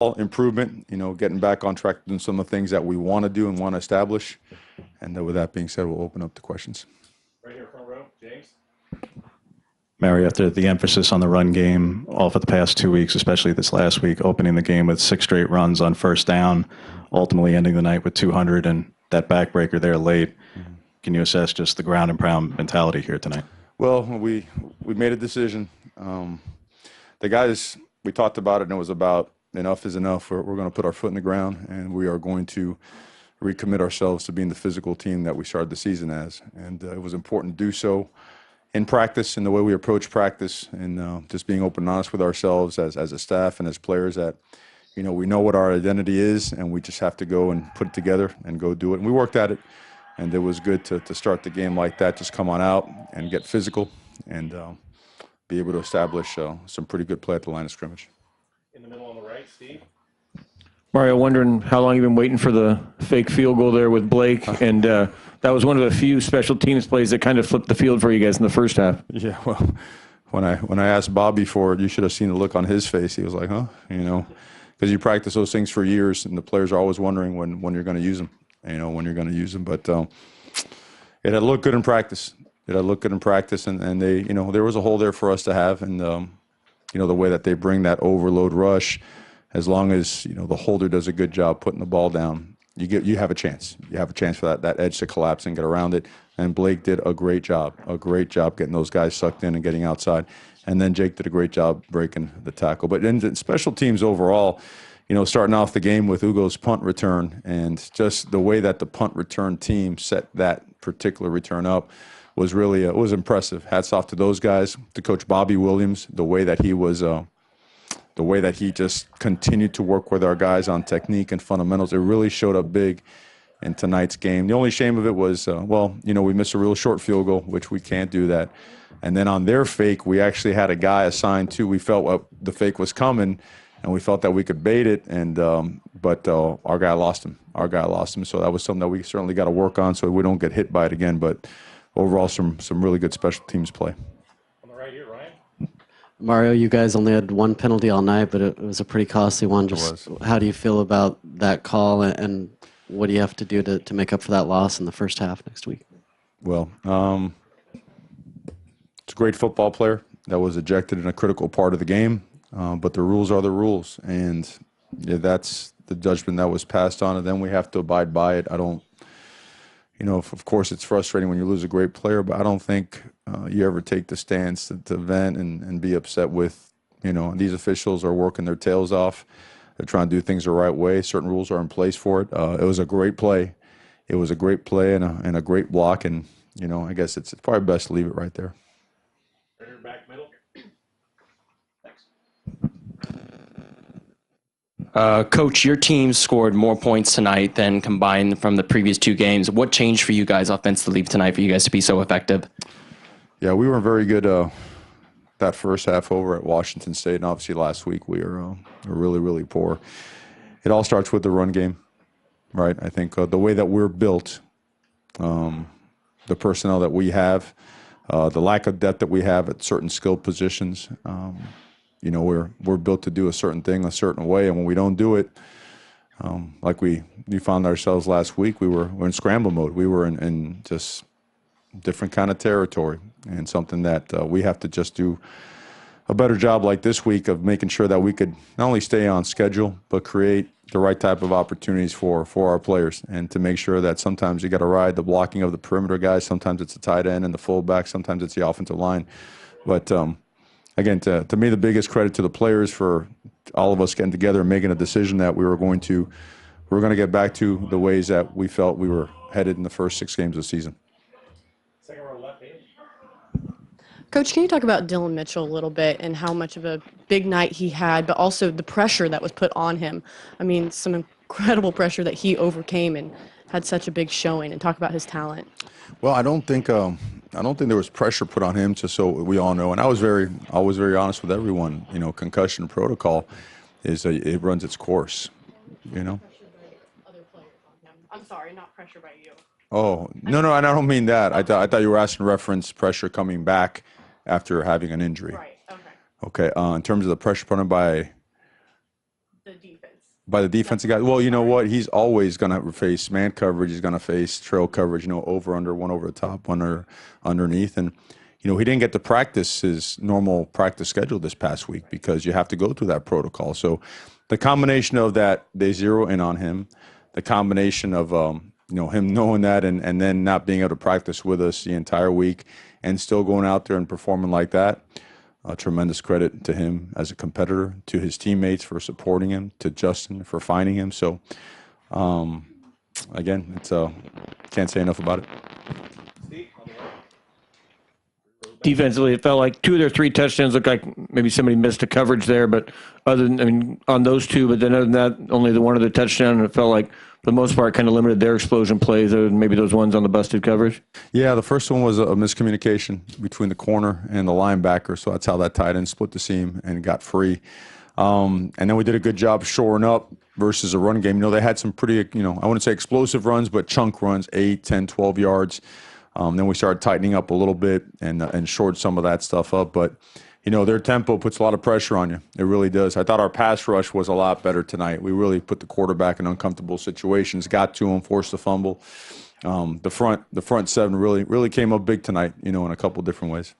improvement, getting back on track, doing some of the things that we want to do and want to establish. And with that being said, we'll open up the questions. Right here, front row, James. Mario, after the emphasis on the run game all for the past 2 weeks, especially this last week, opening the game with 6 straight runs on first down, ultimately ending the night with 200 and that backbreaker there late. Can you assess just the ground and pound mentality here tonight? Well, we made a decision. The guys, we talked about it, and it was about enough is enough. We're going to put our foot in the ground, and we are going to recommit ourselves to being the physical team that we started the season as. And it was important to do so in practice, in the way we approach practice, and just being open and honest with ourselves as a staff and as players that, we know what our identity is, and we just have to go and put it together and go do it. And we worked at it, and it was good to start the game like that, just come on out and get physical and be able to establish some pretty good play at the line of scrimmage. In the middle on the right, Steve. Mario, wondering how long you've been waiting for the fake field goal there with Blake, and that was one of the few special teams plays that kind of flipped the field for you guys in the first half. Yeah, well, when I asked Bobby for it, you should have seen the look on his face. He was like, huh? Because you practice those things for years, and the players are always wondering when you're going to use them, when you're going to use them. But it had looked good in practice. And they, there was a hole there for us to have, and the way that they bring that overload rush, as long as the holder does a good job putting the ball down, you have a chance. You have a chance for that edge to collapse and get around it. And Blake did a great job getting those guys sucked in and getting outside. And then Jake did a great job breaking the tackle. But in special teams overall, starting off the game with Ugo's punt return, and just the way that the punt return team set that particular return up was really it was impressive. Hats off to those guys, to Coach Bobby Williams, the way that he just continued to work with our guys on technique and fundamentals. It really showed up big in tonight's game. The only shame of it was, we missed a real short field goal, which we can't do that. And then on their fake, we actually had a guy assigned to. We felt the fake was coming, and we felt that we could bait it. And but our guy lost him. So that was something that we certainly got to work on, so we don't get hit by it again. But overall, some really good special teams play. On the right here, Ryan. Mario, you guys only had one penalty all night, but it was a pretty costly one. Just how do you feel about that call, and what do you have to do to make up for that loss in the first half next week? Well, it's a great football player that was ejected in a critical part of the game, but the rules are the rules, and that's the judgment that was passed on, and then we have to abide by it. I don't, of course it's frustrating when you lose a great player, but I don't think you ever take the stance to vent and be upset with, these officials are working their tails off. They're trying to do things the right way. Certain rules are in place for it. It was a great play. It was a great play and a great block, and, I guess it's probably best to leave it right there. Right here, back middle. Thanks. Coach, your team scored more points tonight than combined from the previous 2 games. What changed for you guys offensively tonight for you guys to be so effective? Yeah, we were very good that first half over at Washington State, and obviously last week we were really, really poor. It all starts with the run game, right? I think the way that we're built, the personnel that we have, the lack of depth that we have at certain skilled positions, we're built to do a certain thing a certain way, and when we don't do it, like we found ourselves last week, we're in scramble mode. We were in just different kind of territory, and something that we have to just do a better job like this week of making sure that we could not only stay on schedule, but create the right type of opportunities for our players, and to make sure that sometimes you got to ride the blocking of the perimeter guys, sometimes it's the tight end and the fullback, sometimes it's the offensive line. But again, to me, the biggest credit to the players for all of us getting together and making a decision that we were going to get back to the ways that we felt we were headed in the first 6 games of the season. Second row left, Dave. Coach, can you talk about Dylan Mitchell a little bit and how much of a big night he had, but also the pressure that was put on him? I mean, some incredible pressure that he overcame and had such a big showing, and talk about his talent. Well, I don't think there was pressure put on him, just so we all know. And I was very honest with everyone. Concussion protocol it runs its course. Other players on him. I'm sorry, not pressure by you. Oh, no, I don't mean that. I thought you were asking reference pressure coming back after having an injury. Right. Okay. Okay. In terms of the pressure put on by The defense. By the defensive guy. Well, you know what? He's always going to face man coverage. He's going to face trail coverage, over, under, one over the top, one underneath. And, he didn't get to practice his normal practice schedule this past week because you have to go through that protocol. So the combination of that, they zero in on him, the combination of, him knowing that and then not being able to practice with us the entire week and still going out there and performing like that, tremendous credit to him as a competitor, to his teammates for supporting him, to Justin for finding him. So, again, it's can't say enough about it. Defensively, it felt like 2 of their 3 touchdowns looked like maybe somebody missed a coverage there, but on those 2, but then other than that, only the one other touchdown, and it felt like for the most part kind of limited their explosion plays, other than maybe those ones on the busted coverage. Yeah, the first one was a miscommunication between the corner and the linebacker, so that's how that tight end split the seam and got free. And then we did a good job shoring up versus a run game. They had some pretty, I wouldn't say explosive runs, but chunk runs, 8, 10, 12 yards. Then we started tightening up a little bit and shored some of that stuff up. But, their tempo puts a lot of pressure on you. It really does. I thought our pass rush was a lot better tonight. We really put the quarterback in uncomfortable situations, got to him, forced the fumble. The front 7 really came up big tonight, in a couple different ways.